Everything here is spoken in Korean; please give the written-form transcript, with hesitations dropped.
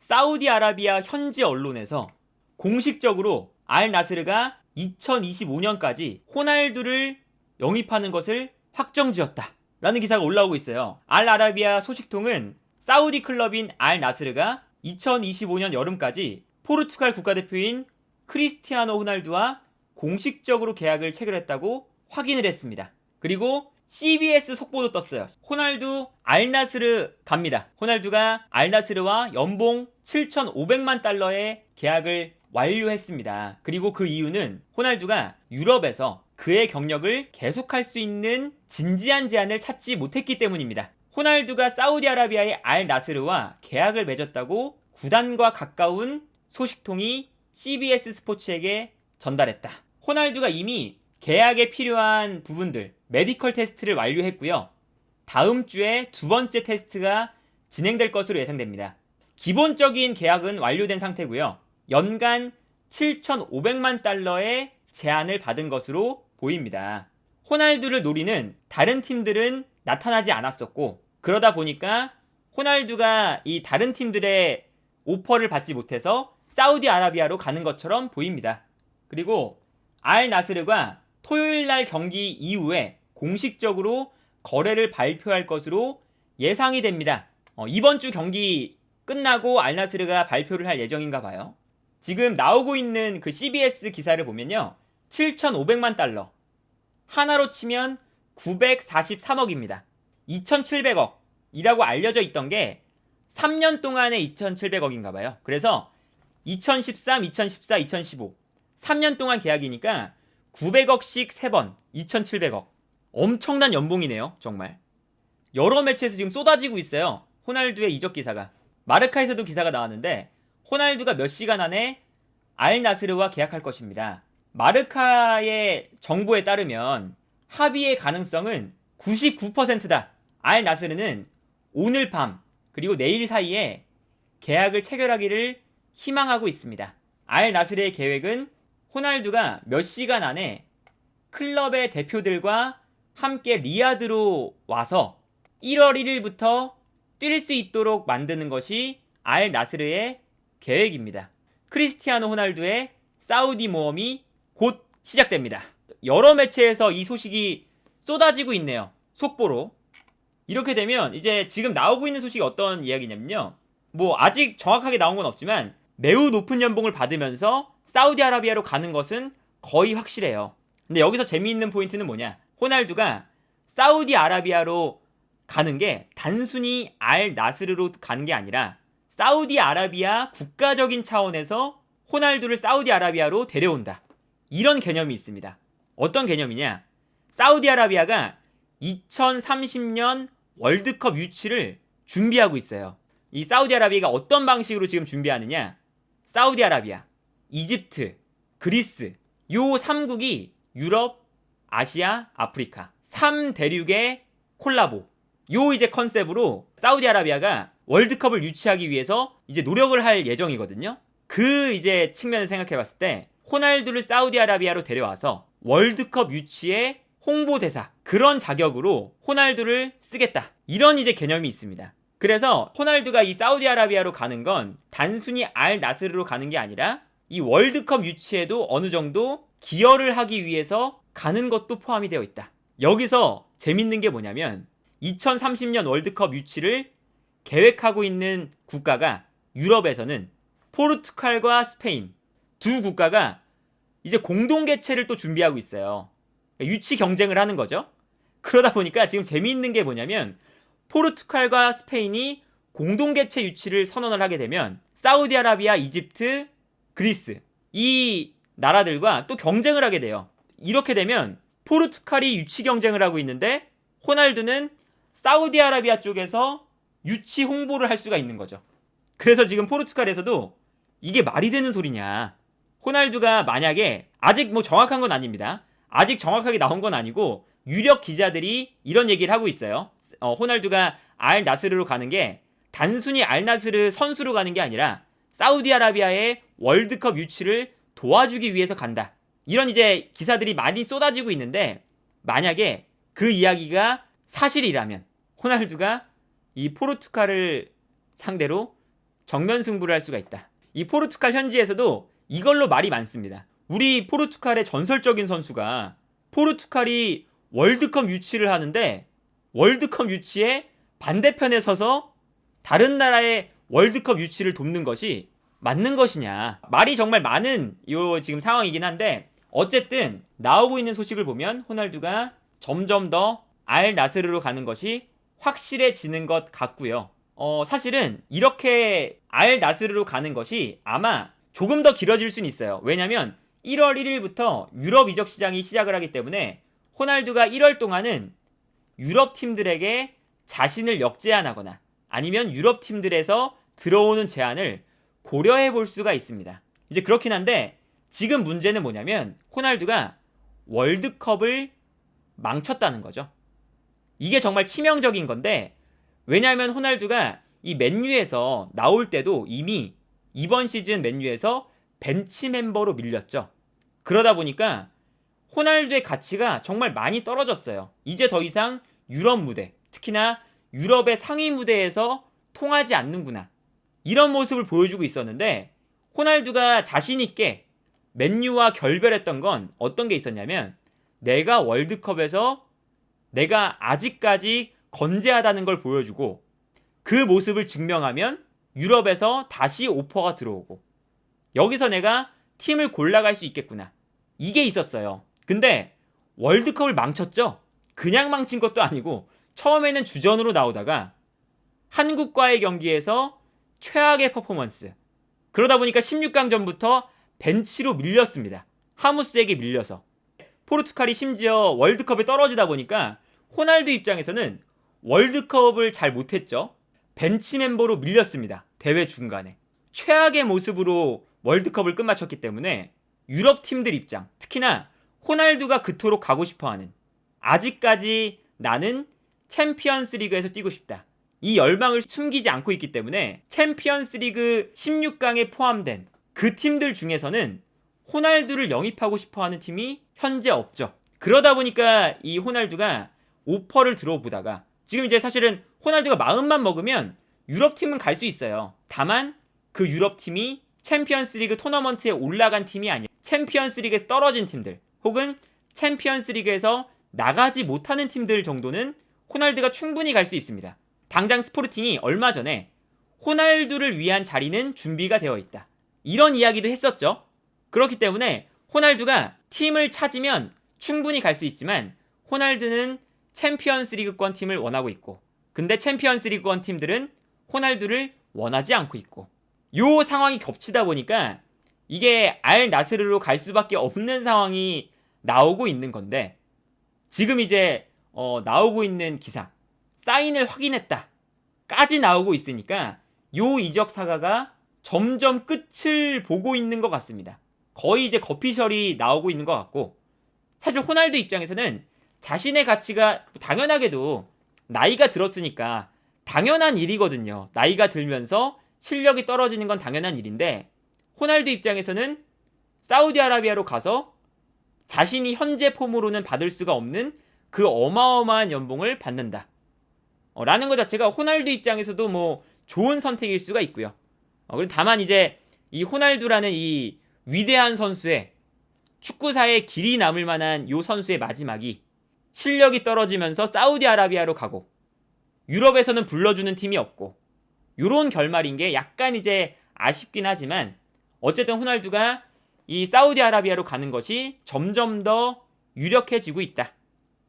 사우디아라비아 현지 언론에서 공식적으로 알 나스르가 2025년까지 호날두를 영입하는 것을 확정지었다 라는 기사가 올라오고 있어요. 알 아라비아 소식통은 사우디 클럽인 알 나스르가 2025년 여름까지 포르투갈 국가대표인 크리스티아노 호날두와 공식적으로 계약을 체결했다고 확인을 했습니다. 그리고 CBS 속보도 떴어요. 호날두 알나스르 갑니다. 호날두가 알나스르와 연봉 7,500만 달러의 계약을 완료했습니다. 그리고 그 이유는 호날두가 유럽에서 그의 경력을 계속할 수 있는 진지한 제안을 찾지 못했기 때문입니다. 호날두가 사우디아라비아의 알나스르와 계약을 맺었다고 구단과 가까운 소식통이 CBS 스포츠에게 전달했다. 호날두가 이미 계약에 필요한 부분들, 메디컬 테스트를 완료했고요. 다음 주에 두 번째 테스트가 진행될 것으로 예상됩니다. 기본적인 계약은 완료된 상태고요. 연간 7,500만 달러의 제안을 받은 것으로 보입니다. 호날두를 노리는 다른 팀들은 나타나지 않았었고, 그러다 보니까 호날두가 이 다른 팀들의 오퍼를 받지 못해서 사우디아라비아로 가는 것처럼 보입니다. 그리고 알 나스르가 토요일날 경기 이후에 공식적으로 거래를 발표할 것으로 예상이 됩니다. 이번 주 경기 끝나고 알 나스르가 발표를 할 예정인가 봐요. 지금 나오고 있는 그 CBS 기사를 보면요. 7,500만 달러. 하나로 치면 943억입니다. 2,700억이라고 알려져 있던 게 3년 동안의 2,700억인가 봐요. 그래서 2013, 2014, 2015 3년 동안 계약이니까 900억씩 3번 2,700억. 엄청난 연봉이네요. 정말. 여러 매체에서 지금 쏟아지고 있어요. 호날두의 이적 기사가. 마르카에서도 기사가 나왔는데 호날두가 몇 시간 안에 알 나스르와 계약할 것입니다. 마르카의 정보에 따르면 합의의 가능성은 99%다. 알 나스르는 오늘 밤 그리고 내일 사이에 계약을 체결하기를 희망하고 있습니다. 알 나스르의 계획은 호날두가 몇 시간 안에 클럽의 대표들과 함께 리야드로 와서 1월 1일부터 뛸 수 있도록 만드는 것이 알 나스르의 계획입니다. 크리스티아노 호날두의 사우디 모험이 곧 시작됩니다. 여러 매체에서 이 소식이 쏟아지고 있네요. 속보로. 이렇게 되면 이제 지금 나오고 있는 소식이 어떤 이야기냐면요. 뭐 아직 정확하게 나온 건 없지만 매우 높은 연봉을 받으면서 사우디아라비아로 가는 것은 거의 확실해요. 근데 여기서 재미있는 포인트는 뭐냐? 호날두가 사우디아라비아로 가는 게 단순히 알 나스르로 가는 게 아니라 사우디아라비아 국가적인 차원에서 호날두를 사우디아라비아로 데려온다. 이런 개념이 있습니다. 어떤 개념이냐? 사우디아라비아가 2030년 월드컵 유치를 준비하고 있어요. 이 사우디아라비아가 어떤 방식으로 지금 준비하느냐? 사우디아라비아, 이집트, 그리스 요 3국이 유럽, 아시아, 아프리카 3대륙의 콜라보 요 이제 컨셉으로 사우디아라비아가 월드컵을 유치하기 위해서 이제 노력을 할 예정이거든요. 그 이제 측면을 생각해 봤을 때 호날두를 사우디아라비아로 데려와서 월드컵 유치의 홍보대사 그런 자격으로 호날두를 쓰겠다. 이런 이제 개념이 있습니다. 그래서 호날두가 이 사우디아라비아로 가는 건 단순히 알 나스르로 가는 게 아니라 이 월드컵 유치에도 어느 정도 기여를 하기 위해서 가는 것도 포함이 되어 있다. 여기서 재밌는 게 뭐냐면 2030년 월드컵 유치를 계획하고 있는 국가가 유럽에서는 포르투갈과 스페인 두 국가가 이제 공동 개최를 또 준비하고 있어요. 유치 경쟁을 하는 거죠. 그러다 보니까 지금 재미있는 게 뭐냐면 포르투갈과 스페인이 공동 개최 유치를 선언을 하게 되면 사우디아라비아, 이집트, 그리스 이 나라들과 또 경쟁을 하게 돼요. 이렇게 되면 포르투갈이 유치 경쟁을 하고 있는데 호날두는 사우디아라비아 쪽에서 유치 홍보를 할 수가 있는 거죠. 그래서 지금 포르투갈에서도 이게 말이 되는 소리냐. 호날두가 만약에 아직 뭐 정확한 건 아닙니다. 아직 정확하게 나온 건 아니고 유력 기자들이 이런 얘기를 하고 있어요. 호날두가 알 나스르로 가는 게 단순히 알 나스르 선수로 가는 게 아니라 사우디아라비아의 월드컵 유치를 도와주기 위해서 간다. 이런 이제 기사들이 많이 쏟아지고 있는데 만약에 그 이야기가 사실이라면 호날두가 이 포르투갈을 상대로 정면 승부를 할 수가 있다. 이 포르투갈 현지에서도 이걸로 말이 많습니다. 우리 포르투갈의 전설적인 선수가 포르투갈이 월드컵 유치를 하는데 월드컵 유치에 반대편에 서서 다른 나라의 월드컵 유치를 돕는 것이 맞는 것이냐. 말이 정말 많은 요 지금 상황이긴 한데 어쨌든 나오고 있는 소식을 보면 호날두가 점점 더 알 나스르로 가는 것이 확실해지는 것 같고요. 사실은 이렇게 알 나스르로 가는 것이 아마 조금 더 길어질 수는 있어요. 왜냐면 1월 1일부터 유럽 이적 시장이 시작을 하기 때문에 호날두가 1월 동안은 유럽 팀들에게 자신을 역제안하거나 아니면 유럽 팀들에서 들어오는 제안을 고려해 볼 수가 있습니다. 이제 그렇긴 한데 지금 문제는 뭐냐면 호날두가 월드컵을 망쳤다는 거죠. 이게 정말 치명적인 건데 왜냐하면 호날두가 이 맨유에서 나올 때도 이미 이번 시즌 맨유에서 벤치 멤버로 밀렸죠. 그러다 보니까 호날두의 가치가 정말 많이 떨어졌어요. 이제 더 이상 유럽 무대, 특히나 유럽의 상위 무대에서 통하지 않는구나. 이런 모습을 보여주고 있었는데 호날두가 자신있게 맨유와 결별했던 건 어떤 게 있었냐면 내가 월드컵에서 내가 아직까지 건재하다는 걸 보여주고 그 모습을 증명하면 유럽에서 다시 오퍼가 들어오고 여기서 내가 팀을 골라갈 수 있겠구나. 이게 있었어요. 근데 월드컵을 망쳤죠? 그냥 망친 것도 아니고 처음에는 주전으로 나오다가 한국과의 경기에서 최악의 퍼포먼스. 그러다 보니까 16강전부터 벤치로 밀렸습니다. 하무스에게 밀려서. 포르투갈이 심지어 월드컵에 떨어지다 보니까 호날두 입장에서는 월드컵을 잘 못했죠. 벤치 멤버로 밀렸습니다. 대회 중간에. 최악의 모습으로 월드컵을 끝마쳤기 때문에 유럽 팀들 입장, 특히나 호날두가 그토록 가고 싶어하는 아직까지 나는 챔피언스 리그에서 뛰고 싶다. 이 열망을 숨기지 않고 있기 때문에 챔피언스 리그 16강에 포함된 그 팀들 중에서는 호날두를 영입하고 싶어하는 팀이 현재 없죠. 그러다 보니까 이 호날두가 오퍼를 들어보다가 지금 이제 사실은 호날두가 마음만 먹으면 유럽 팀은 갈 수 있어요. 다만 그 유럽 팀이 챔피언스 리그 토너먼트에 올라간 팀이 아니라 챔피언스 리그에서 떨어진 팀들 혹은 챔피언스 리그에서 나가지 못하는 팀들 정도는 호날두가 충분히 갈 수 있습니다. 당장 스포르팅이 얼마 전에 호날두를 위한 자리는 준비가 되어 있다. 이런 이야기도 했었죠. 그렇기 때문에 호날두가 팀을 찾으면 충분히 갈 수 있지만 호날두는 챔피언스 리그권 팀을 원하고 있고 근데 챔피언스 리그권 팀들은 호날두를 원하지 않고 있고 요 상황이 겹치다 보니까 이게 알 나스르로 갈 수밖에 없는 상황이 나오고 있는 건데 지금 이제 나오고 있는 기사 사인을 확인했다 까지 나오고 있으니까 요 이적 사가가 점점 끝을 보고 있는 것 같습니다. 거의 이제 거피셜이 나오고 있는 것 같고 사실 호날두 입장에서는 자신의 가치가 당연하게도 나이가 들었으니까 당연한 일이거든요. 나이가 들면서 실력이 떨어지는 건 당연한 일인데 호날두 입장에서는 사우디아라비아로 가서 자신이 현재 폼으로는 받을 수가 없는 그 어마어마한 연봉을 받는다. 라는 것 자체가 호날두 입장에서도 뭐 좋은 선택일 수가 있고요. 다만 이제 이 호날두라는 이 위대한 선수의 축구사에 길이 남을 만한 요 선수의 마지막이 실력이 떨어지면서 사우디아라비아로 가고 유럽에서는 불러주는 팀이 없고 요런 결말인 게 약간 이제 아쉽긴 하지만 어쨌든 호날두가 이 사우디아라비아로 가는 것이 점점 더 유력해지고 있다.